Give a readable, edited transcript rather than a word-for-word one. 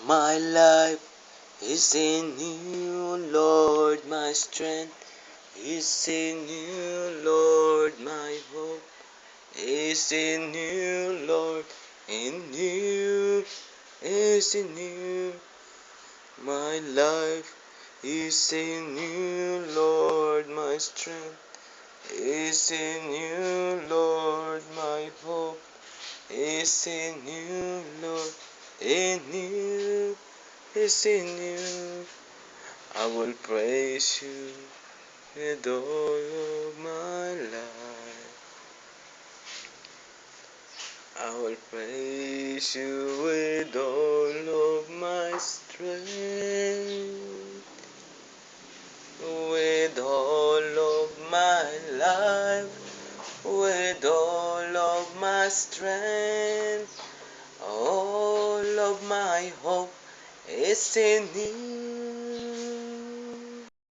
My life is in you, Lord, my strength is in you, Lord, my hope is in you, Lord, in you is in you. My life is in you, Lord, my strength is in you, Lord, my hope is in you, Lord, in you is in you. I will praise you with all of my life. I will praise you with all of my strength. With all of my life, with all of my strength, all of my hope is in you.